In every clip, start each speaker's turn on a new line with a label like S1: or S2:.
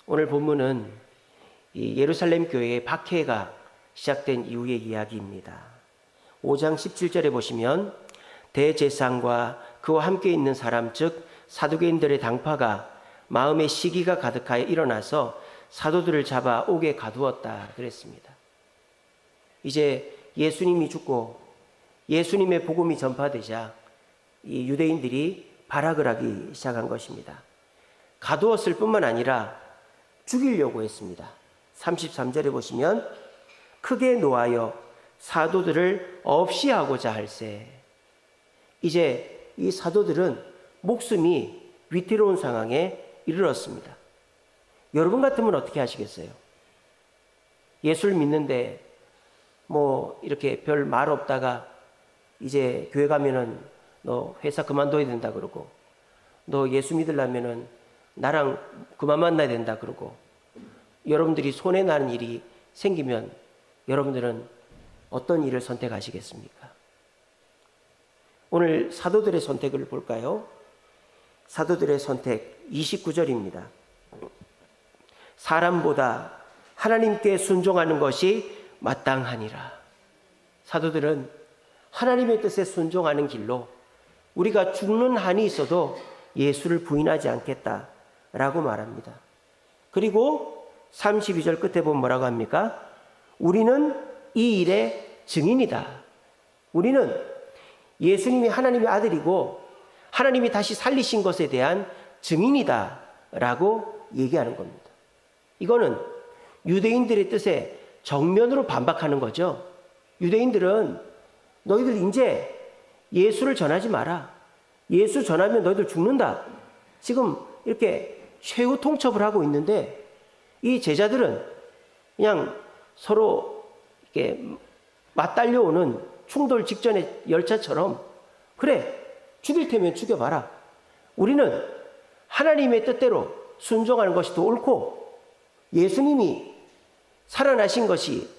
S1: 오늘 본문은 이 예루살렘 교회의 박해가 시작된 이후의 이야기입니다. 5장 17절에 보시면 대제사장과 그와 함께 있는 사람 즉 사두개인들의 당파가 마음에 시기가 가득하여 일어나서 사도들을 잡아 옥에 가두었다 그랬습니다. 이제 예수님이 죽고 예수님의 복음이 전파되자 이 유대인들이 발악을 하기 시작한 것입니다. 가두었을 뿐만 아니라 죽이려고 했습니다. 33절에 보시면 크게 노하여 사도들을 없이 하고자 할세. 이제 이 사도들은 목숨이 위태로운 상황에 이르렀습니다. 여러분 같으면 어떻게 하시겠어요? 예수를 믿는데 뭐 이렇게 별 말 없다가 이제 교회 가면은 너 회사 그만둬야 된다 그러고, 너 예수 믿으려면은 나랑 그만 만나야 된다 그러고, 여러분들이 손해 나는 일이 생기면 여러분들은 어떤 일을 선택하시겠습니까? 오늘 사도들의 선택을 볼까요? 사도들의 선택 29절입니다. 사람보다 하나님께 순종하는 것이 마땅하니라. 사도들은 하나님의 뜻에 순종하는 길로 우리가 죽는 한이 있어도 예수를 부인하지 않겠다라고 말합니다. 그리고 32절 끝에 보면 뭐라고 합니까? 우리는 이 일의 증인이다. 우리는 예수님이 하나님의 아들이고 하나님이 다시 살리신 것에 대한 증인이다 라고 얘기하는 겁니다. 이거는 유대인들의 뜻에 정면으로 반박하는 거죠. 유대인들은 너희들 이제 예수를 전하지 마라. 예수 전하면 너희들 죽는다. 지금 이렇게 최후 통첩을 하고 있는데 이 제자들은 그냥 서로 이렇게 맞달려오는 충돌 직전의 열차처럼 그래 죽일 테면 죽여봐라. 우리는 하나님의 뜻대로 순종하는 것이 더 옳고 예수님이 살아나신 것이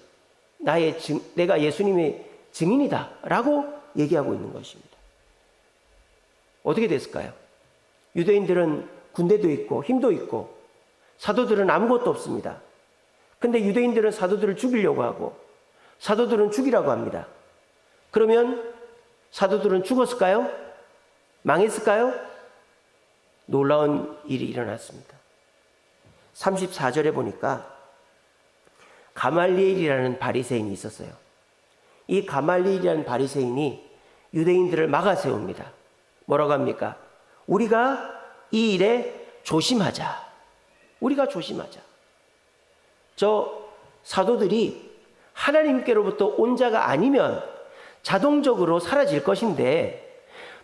S1: 내가 예수님의 증인이다 라고 얘기하고 있는 것입니다. 어떻게 됐을까요? 유대인들은 군대도 있고 힘도 있고 사도들은 아무것도 없습니다. 근데 유대인들은 사도들을 죽이려고 하고 사도들은 죽이라고 합니다. 그러면 사도들은 죽었을까요? 망했을까요? 놀라운 일이 일어났습니다. 34절에 보니까 가말리엘이라는 바리새인이 있었어요. 이 가말리엘이라는 바리새인이 유대인들을 막아 세웁니다. 뭐라고 합니까? 우리가 이 일에 조심하자. 우리가 조심하자. 저 사도들이 하나님께로부터 온 자가 아니면 자동적으로 사라질 것인데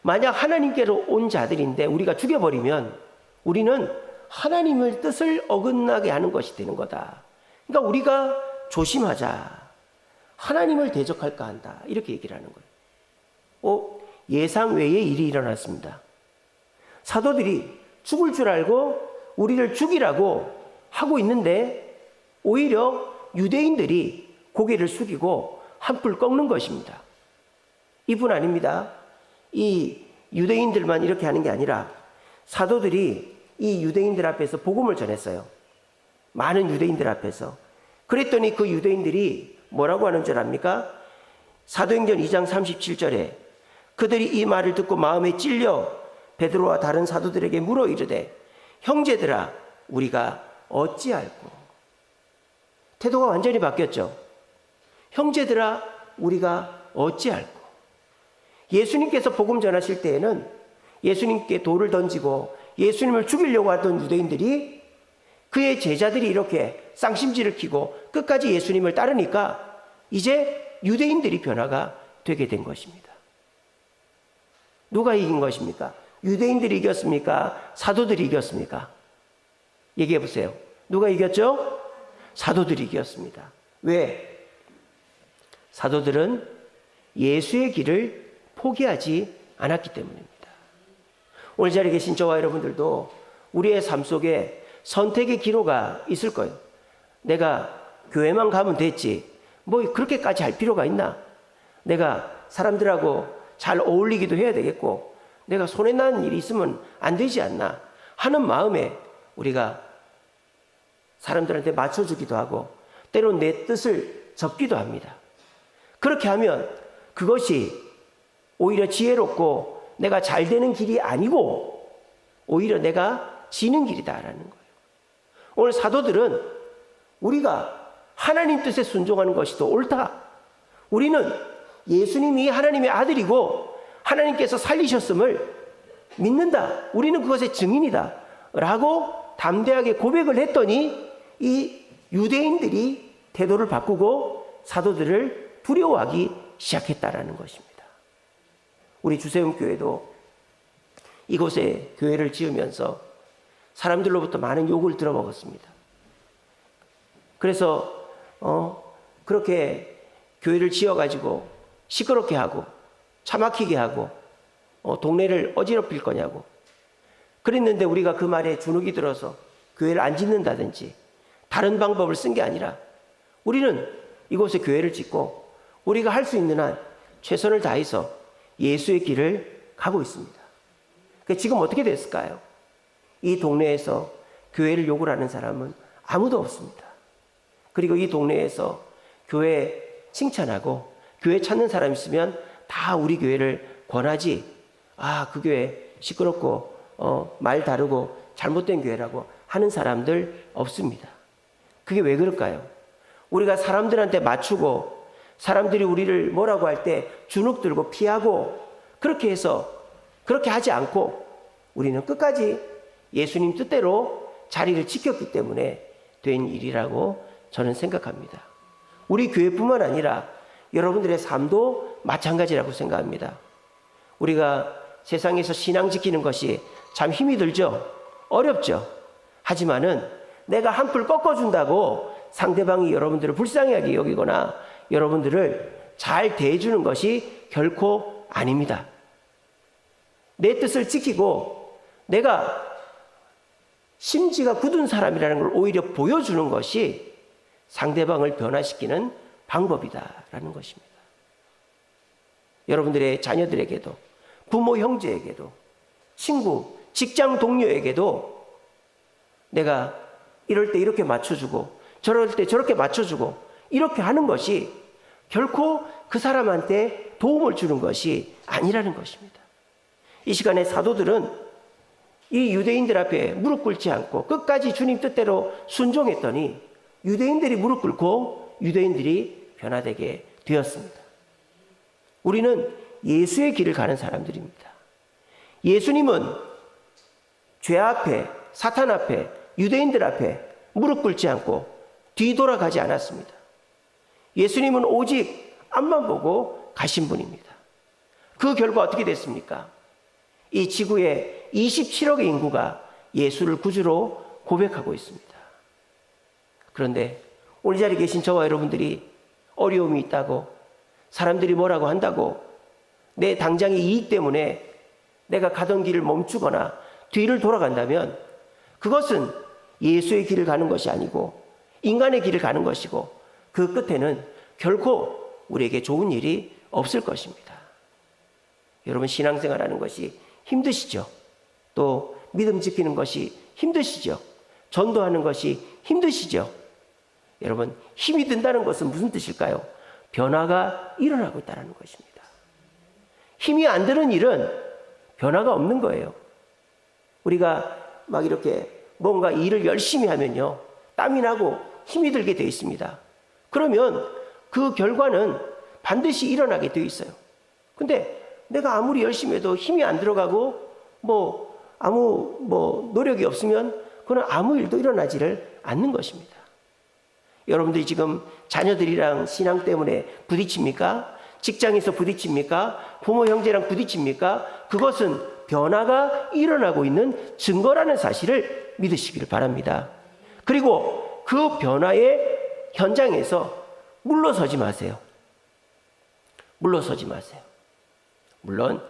S1: 만약 하나님께로 온 자들인데 우리가 죽여버리면 우리는 하나님의 뜻을 어긋나게 하는 것이 되는 거다. 그러니까 우리가 조심하자. 하나님을 대적할까 한다. 이렇게 얘기를 하는 거예요. 예상 외의 일이 일어났습니다. 사도들이 죽을 줄 알고 우리를 죽이라고 하고 있는데 오히려 유대인들이 고개를 숙이고 한풀 꺾는 것입니다. 이뿐 아닙니다. 이 유대인들만 이렇게 하는 게 아니라 사도들이 이 유대인들 앞에서 복음을 전했어요. 많은 유대인들 앞에서. 그랬더니 그 유대인들이 뭐라고 하는 줄 압니까? 사도행전 2장 37절에 그들이 이 말을 듣고 마음에 찔려 베드로와 다른 사도들에게 물어 이르되 형제들아 우리가 어찌할꼬. 태도가 완전히 바뀌었죠. 형제들아 우리가 어찌할꼬. 예수님께서 복음 전하실 때에는 예수님께 돌을 던지고 예수님을 죽이려고 하던 유대인들이 그의 제자들이 이렇게 쌍심지를 키고 끝까지 예수님을 따르니까 이제 유대인들이 변화가 되게 된 것입니다. 누가 이긴 것입니까? 유대인들이 이겼습니까? 사도들이 이겼습니까? 얘기해 보세요. 누가 이겼죠? 사도들이 이겼습니다. 왜? 사도들은 예수의 길을 포기하지 않았기 때문입니다. 오늘 자리에 계신 저와 여러분들도 우리의 삶 속에 선택의 기로가 있을 거예요. 내가 교회만 가면 됐지. 뭐 그렇게까지 할 필요가 있나? 내가 사람들하고 잘 어울리기도 해야 되겠고 내가 손해나는 일이 있으면 안 되지 않나 하는 마음에 우리가 사람들한테 맞춰주기도 하고 때론 내 뜻을 접기도 합니다. 그렇게 하면 그것이 오히려 지혜롭고 내가 잘 되는 길이 아니고 오히려 내가 지는 길이다라는 거예요. 오늘 사도들은 우리가 하나님 뜻에 순종하는 것이 더 옳다. 우리는 예수님이 하나님의 아들이고 하나님께서 살리셨음을 믿는다. 우리는 그것의 증인이다. 라고 담대하게 고백을 했더니 이 유대인들이 태도를 바꾸고 사도들을 두려워하기 시작했다라는 것입니다. 우리 주세움교회도 이곳에 교회를 지으면서 사람들로부터 많은 욕을 들어먹었습니다. 그래서 그렇게 교회를 지어가지고 시끄럽게 하고 차 막히게 하고 동네를 어지럽힐 거냐고 그랬는데 우리가 그 말에 주눅이 들어서 교회를 안 짓는다든지 다른 방법을 쓴 게 아니라 우리는 이곳에 교회를 짓고 우리가 할 수 있는 한 최선을 다해서 예수의 길을 가고 있습니다. 지금 어떻게 됐을까요? 이 동네에서 교회를 욕을 하는 사람은 아무도 없습니다. 그리고 이 동네에서 교회 칭찬하고 교회 찾는 사람 있으면 다 우리 교회를 권하지, 그 교회 시끄럽고 말 다르고 잘못된 교회라고 하는 사람들 없습니다. 그게 왜 그럴까요? 우리가 사람들한테 맞추고 사람들이 우리를 뭐라고 할 때 주눅 들고 피하고 그렇게 해서 그렇게 하지 않고 우리는 끝까지 예수님 뜻대로 자리를 지켰기 때문에 된 일이라고 저는 생각합니다. 우리 교회뿐만 아니라 여러분들의 삶도 마찬가지라고 생각합니다. 우리가 세상에서 신앙 지키는 것이 참 힘이 들죠? 어렵죠? 하지만은 내가 한풀 꺾어준다고 상대방이 여러분들을 불쌍하게 여기거나 여러분들을 잘 대해주는 것이 결코 아닙니다. 내 뜻을 지키고 내가 심지가 굳은 사람이라는 걸 오히려 보여주는 것이 상대방을 변화시키는 방법이다라는 것입니다. 여러분들의 자녀들에게도 부모 형제에게도 친구, 직장 동료에게도 내가 이럴 때 이렇게 맞춰주고 저럴 때 저렇게 맞춰주고 이렇게 하는 것이 결코 그 사람한테 도움을 주는 것이 아니라는 것입니다. 이 시간에 사도들은 이 유대인들 앞에 무릎 꿇지 않고 끝까지 주님 뜻대로 순종했더니 유대인들이 무릎 꿇고 유대인들이 변화되게 되었습니다. 우리는 예수의 길을 가는 사람들입니다. 예수님은 죄 앞에, 사탄 앞에, 유대인들 앞에 무릎 꿇지 않고 뒤돌아가지 않았습니다. 예수님은 오직 앞만 보고 가신 분입니다. 그 결과 어떻게 됐습니까? 이 지구의 27억의 인구가 예수를 구주로 고백하고 있습니다. 그런데 오늘 자리에 계신 저와 여러분들이 어려움이 있다고 사람들이 뭐라고 한다고 내 당장의 이익 때문에 내가 가던 길을 멈추거나 뒤를 돌아간다면 그것은 예수의 길을 가는 것이 아니고 인간의 길을 가는 것이고 그 끝에는 결코 우리에게 좋은 일이 없을 것입니다. 여러분 신앙생활하는 것이 힘드시죠? 또 믿음 지키는 것이 힘드시죠? 전도하는 것이 힘드시죠? 여러분 힘이 든다는 것은 무슨 뜻일까요? 변화가 일어나고 있다는 것입니다. 힘이 안 드는 일은 변화가 없는 거예요. 우리가 막 이렇게 뭔가 일을 열심히 하면요 땀이 나고 힘이 들게 되어 있습니다. 그러면 그 결과는 반드시 일어나게 되어 있어요. 근데 내가 아무리 열심히 해도 힘이 안 들어가고 아무 노력이 없으면 그건 아무 일도 일어나지를 않는 것입니다. 여러분들이 지금 자녀들이랑 신앙 때문에 부딪힙니까? 직장에서 부딪힙니까? 부모 형제랑 부딪힙니까? 그것은 변화가 일어나고 있는 증거라는 사실을 믿으시기를 바랍니다. 그리고 그 변화의 현장에서 물러서지 마세요. 물러서지 마세요. 물론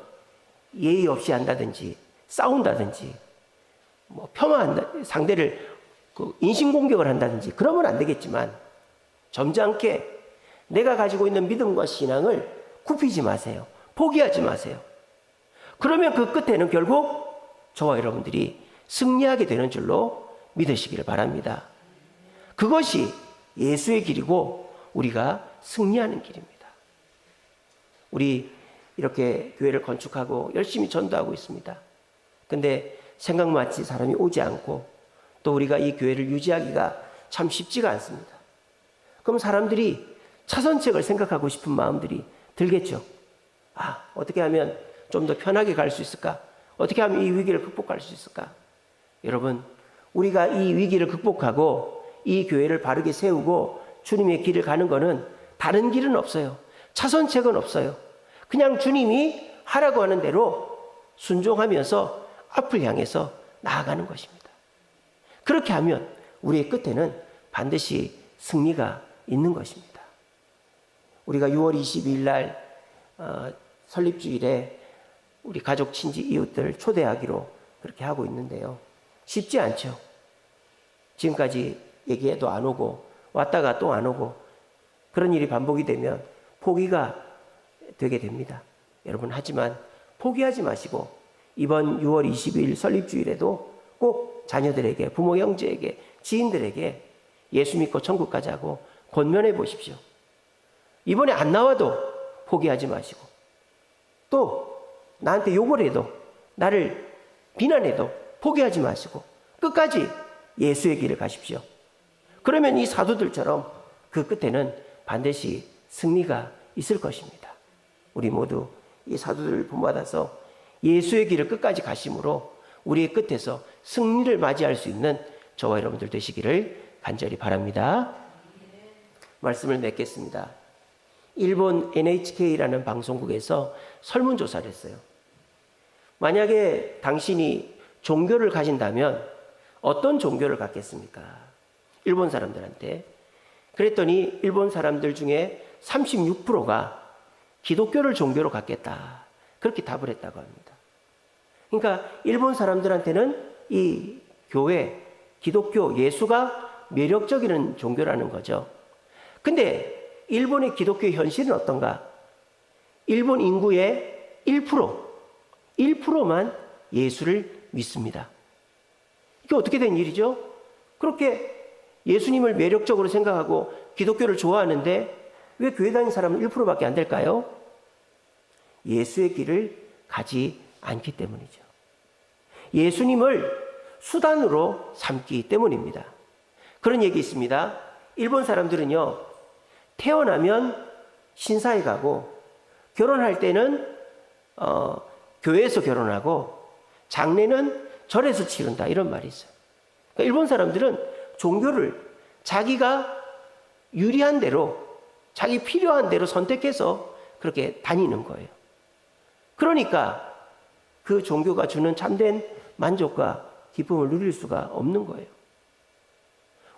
S1: 예의 없이 한다든지 싸운다든지 폄하한다, 상대를 인신공격을 한다든지 그러면 안 되겠지만 점잖게 내가 가지고 있는 믿음과 신앙을 굽히지 마세요. 포기하지 마세요. 그러면 그 끝에는 결국 저와 여러분들이 승리하게 되는 줄로 믿으시기를 바랍니다. 그것이 예수의 길이고 우리가 승리하는 길입니다. 우리 이렇게 교회를 건축하고 열심히 전도하고 있습니다. 근데 생각맞지 사람이 오지 않고 또 우리가 이 교회를 유지하기가 참 쉽지가 않습니다. 그럼 사람들이 차선책을 생각하고 싶은 마음들이 들겠죠. 어떻게 하면 좀 더 편하게 갈 수 있을까? 어떻게 하면 이 위기를 극복할 수 있을까? 여러분, 우리가 이 위기를 극복하고 이 교회를 바르게 세우고 주님의 길을 가는 것은 다른 길은 없어요. 차선책은 없어요. 그냥 주님이 하라고 하는 대로 순종하면서 앞을 향해서 나아가는 것입니다. 그렇게 하면 우리의 끝에는 반드시 승리가 있는 것입니다. 우리가 6월 22일 날 설립주일에 우리 가족, 친지, 이웃들 초대하기로 그렇게 하고 있는데요. 쉽지 않죠. 지금까지 얘기해도 안 오고 왔다가 또 안 오고 그런 일이 반복이 되면 포기가 되게 됩니다. 여러분, 하지만 포기하지 마시고 이번 6월 22일 설립주일에도 꼭 자녀들에게, 부모, 형제에게, 지인들에게 예수 믿고 천국 가자고 권면해 보십시오. 이번에 안 나와도 포기하지 마시고 또 나한테 욕을 해도 나를 비난해도 포기하지 마시고 끝까지 예수의 길을 가십시오. 그러면 이 사도들처럼 그 끝에는 반드시 승리가 있을 것입니다. 우리 모두 이 사도들을 본받아서 예수의 길을 끝까지 가심으로 우리의 끝에서 승리를 맞이할 수 있는 저와 여러분들 되시기를 간절히 바랍니다. 말씀을 맺겠습니다. 일본 NHK라는 방송국에서 설문조사를 했어요. 만약에 당신이 종교를 가진다면 어떤 종교를 갖겠습니까? 일본 사람들한테. 그랬더니 일본 사람들 중에 36%가 기독교를 종교로 갖겠다. 그렇게 답을 했다고 합니다. 그러니까 일본 사람들한테는 이 교회, 기독교, 예수가 매력적인 종교라는 거죠. 근데 일본의 기독교의 현실은 어떤가? 일본 인구의 1%만 예수를 믿습니다. 이게 어떻게 된 일이죠? 그렇게 예수님을 매력적으로 생각하고 기독교를 좋아하는데 왜 교회 다니는 사람은 1%밖에 안 될까요? 예수의 길을 가지 않기 때문이죠. 예수님을 수단으로 삼기 때문입니다. 그런 얘기 있습니다. 일본 사람들은요, 태어나면 신사에 가고 결혼할 때는 교회에서 결혼하고 장례는 절에서 치른다, 이런 말이 있어요. 그러니까 일본 사람들은 종교를 자기가 유리한 대로, 자기 필요한 대로 선택해서 그렇게 다니는 거예요. 그러니까 그 종교가 주는 참된 만족과 기쁨을 누릴 수가 없는 거예요.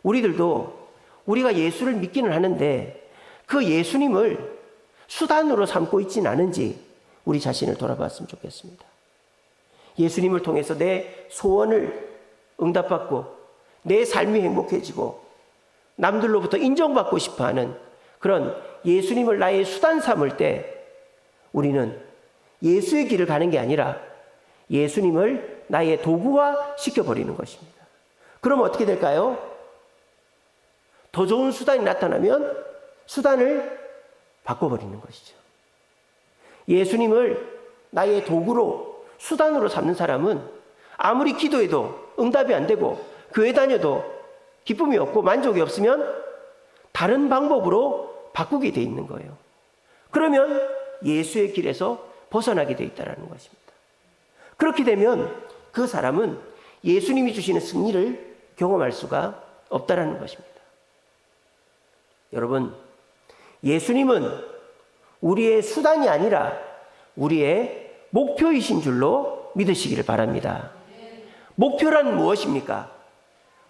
S1: 우리들도 우리가 예수를 믿기는 하는데 그 예수님을 수단으로 삼고 있지는 않은지 우리 자신을 돌아봤으면 좋겠습니다. 예수님을 통해서 내 소원을 응답받고 내 삶이 행복해지고 남들로부터 인정받고 싶어하는 그런 예수님을 나의 수단 삼을 때 우리는 예수의 길을 가는 게 아니라 예수님을 나의 도구화 시켜버리는 것입니다. 그럼 어떻게 될까요? 더 좋은 수단이 나타나면 수단을 바꿔버리는 것이죠. 예수님을 나의 도구로, 수단으로 삼는 사람은 아무리 기도해도 응답이 안 되고 교회 다녀도 기쁨이 없고 만족이 없으면 다른 방법으로 바꾸게 돼 있는 거예요. 그러면 예수의 길에서 벗어나게 돼 있다는 것입니다. 그렇게 되면 그 사람은 예수님이 주시는 승리를 경험할 수가 없다는 것입니다. 여러분, 예수님은 우리의 수단이 아니라 우리의 목표이신 줄로 믿으시기를 바랍니다. 목표란 무엇입니까?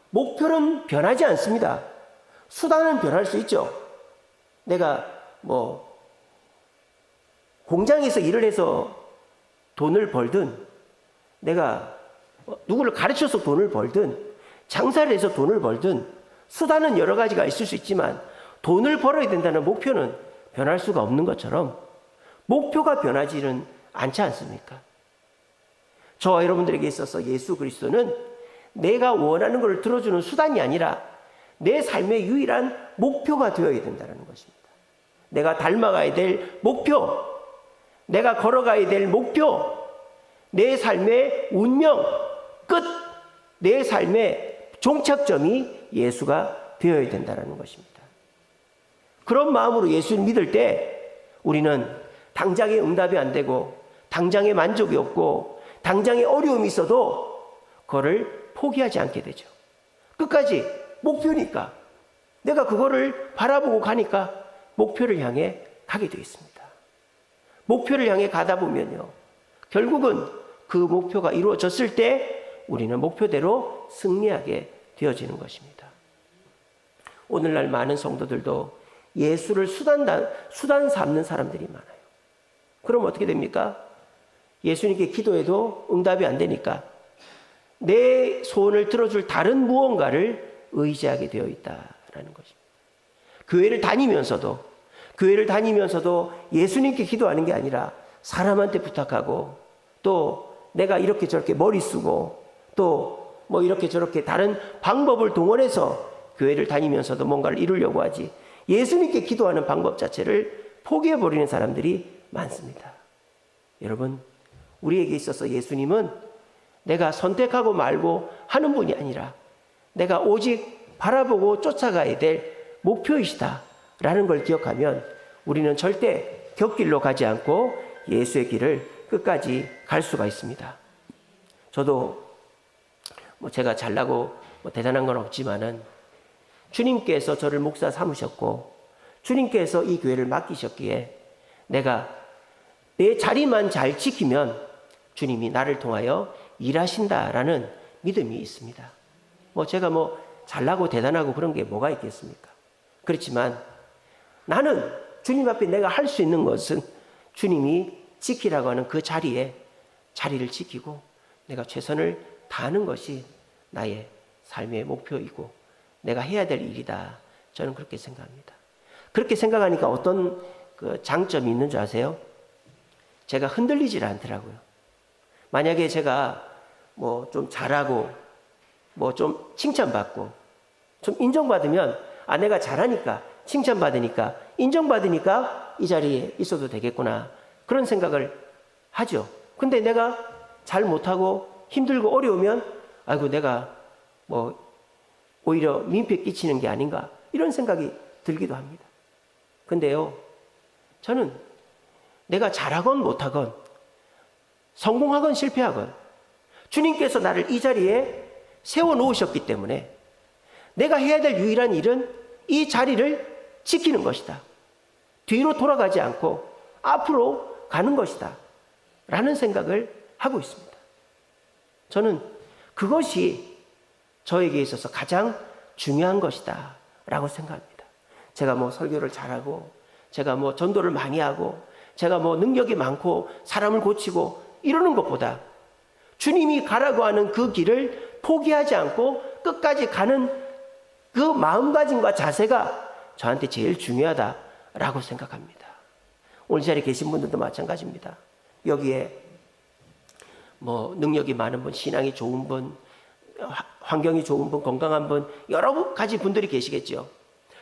S1: 목표는 변하지 않습니다. 수단은 변할 수 있죠. 내가 공장에서 일을 해서 돈을 벌든, 내가 누구를 가르쳐서 돈을 벌든, 장사를 해서 돈을 벌든, 수단은 여러 가지가 있을 수 있지만 돈을 벌어야 된다는 목표는 변할 수가 없는 것처럼 목표가 변하지는 않지 않습니까? 저와 여러분들에게 있어서 예수 그리스도는 내가 원하는 것을 들어주는 수단이 아니라 내 삶의 유일한 목표가 되어야 된다는 것입니다. 내가 닮아가야 될 목표, 내가 걸어가야 될 목표, 내 삶의 운명, 끝, 내 삶의 종착점이 예수가 되어야 된다는 것입니다. 그런 마음으로 예수를 믿을 때 우리는 당장의 응답이 안 되고 당장의 만족이 없고 당장의 어려움이 있어도 그거를 포기하지 않게 되죠. 끝까지 목표니까 내가 그거를 바라보고 가니까 목표를 향해 가게 되어 있습니다. 목표를 향해 가다 보면요, 결국은 그 목표가 이루어졌을 때 우리는 목표대로 승리하게 되어지는 것입니다. 오늘날 많은 성도들도 예수를 수단 삼는 사람들이 많아요. 그럼 어떻게 됩니까? 예수님께 기도해도 응답이 안 되니까 내 소원을 들어줄 다른 무언가를 의지하게 되어 있다라는 것입니다. 교회를 다니면서도 예수님께 기도하는 게 아니라 사람한테 부탁하고, 또 내가 이렇게 저렇게 머리 쓰고, 또 뭐 이렇게 저렇게 다른 방법을 동원해서 교회를 다니면서도 뭔가를 이루려고 하지, 예수님께 기도하는 방법 자체를 포기해버리는 사람들이 많습니다. 여러분, 우리에게 있어서 예수님은 내가 선택하고 말고 하는 분이 아니라 내가 오직 바라보고 쫓아가야 될 목표이시다라는 걸 기억하면 우리는 절대 곁길로 가지 않고 예수의 길을 끝까지 갈 수가 있습니다. 저도 제가 잘나고 대단한 건 없지만은 주님께서 저를 목사 삼으셨고 주님께서 이 교회를 맡기셨기에 내가 내 자리만 잘 지키면 주님이 나를 통하여 일하신다라는 믿음이 있습니다. 제가 잘나고 대단하고 그런 게 뭐가 있겠습니까? 그렇지만 나는 주님 앞에 내가 할 수 있는 것은 주님이 지키라고 하는 그 자리를 지키고 내가 최선을 다하는 것이 나의 삶의 목표이고 내가 해야 될 일이다. 저는 그렇게 생각합니다. 그렇게 생각하니까 어떤 장점이 있는 줄 아세요? 제가 흔들리질 않더라고요. 만약에 제가 좀 잘하고 좀 칭찬받고 좀 인정받으면 내가 잘하니까 칭찬받으니까 인정받으니까 이 자리에 있어도 되겠구나, 그런 생각을 하죠. 근데 내가 잘 못하고 힘들고 어려우면 아이고 내가 오히려 민폐 끼치는 게 아닌가, 이런 생각이 들기도 합니다. 근데요, 저는 내가 잘하건 못하건 성공하건 실패하건 주님께서 나를 이 자리에 세워놓으셨기 때문에 내가 해야 될 유일한 일은 이 자리를 지키는 것이다. 뒤로 돌아가지 않고 앞으로 가는 것이다 라는 생각을 하고 있습니다. 저는 그것이 저에게 있어서 가장 중요한 것이다 라고 생각합니다. 제가 설교를 잘하고 제가 전도를 많이 하고 제가 능력이 많고 사람을 고치고 이러는 것보다 주님이 가라고 하는 그 길을 포기하지 않고 끝까지 가는 그 마음가짐과 자세가 저한테 제일 중요하다라고 생각합니다. 오늘 자리에 계신 분들도 마찬가지입니다. 여기에 능력이 많은 분, 신앙이 좋은 분, 환경이 좋은 분, 건강한 분, 여러 가지 분들이 계시겠죠.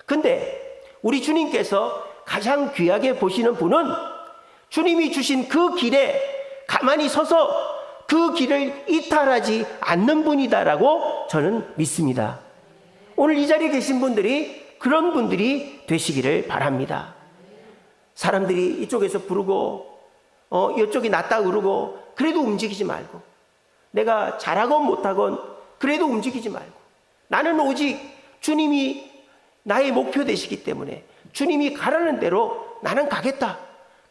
S1: 근데 우리 주님께서 가장 귀하게 보시는 분은 주님이 주신 그 길에 가만히 서서 그 길을 이탈하지 않는 분이다라고 저는 믿습니다. 오늘 이 자리에 계신 분들이 그런 분들이 되시기를 바랍니다. 사람들이 이쪽에서 부르고 이쪽이 낫다 그러고 그래도 움직이지 말고, 내가 잘하건 못하건 그래도 움직이지 말고, 나는 오직 주님이 나의 목표 되시기 때문에 주님이 가라는 대로 나는 가겠다,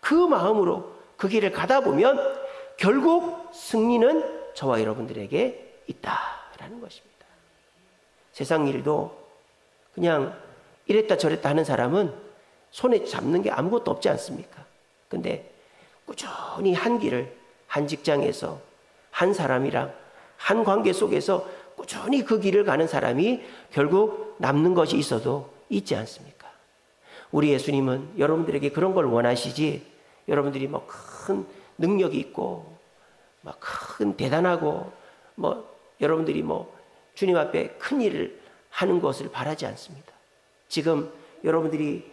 S1: 그 마음으로 그 길을 가다 보면 결국 승리는 저와 여러분들에게 있다라는 것입니다. 세상 일도 그냥 이랬다 저랬다 하는 사람은 손에 잡는 게 아무것도 없지 않습니까? 근데 꾸준히 한 길을 한 직장에서 한 사람이랑 한 관계 속에서 꾸준히 그 길을 가는 사람이 결국 남는 것이 있어도 있지 않습니까? 우리 예수님은 여러분들에게 그런 걸 원하시지, 여러분들이 큰 능력이 있고 큰 대단하고 여러분들이 주님 앞에 큰 일을 하는 것을 바라지 않습니다. 지금 여러분들이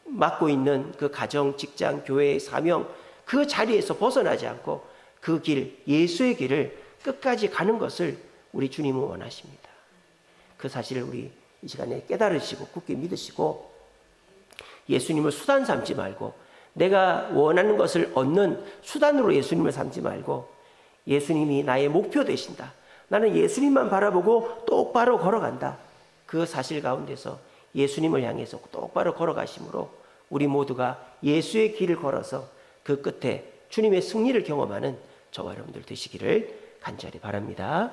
S1: 맡고 있는 그 가정, 직장, 교회의 사명, 그 자리에서 벗어나지 않고 그 길, 예수의 길을 끝까지 가는 것을 우리 주님은 원하십니다. 그 사실을 우리 이 시간에 깨달으시고 굳게 믿으시고 예수님을 수단 삼지 말고 내가 원하는 것을 얻는 수단으로 예수님을 삼지 말고 예수님이 나의 목표 되신다. 나는 예수님만 바라보고 똑바로 걸어간다. 그 사실 가운데서 예수님을 향해서 똑바로 걸어가심으로 우리 모두가 예수의 길을 걸어서 그 끝에 주님의 승리를 경험하는 저와 여러분들 되시기를 간절히 바랍니다.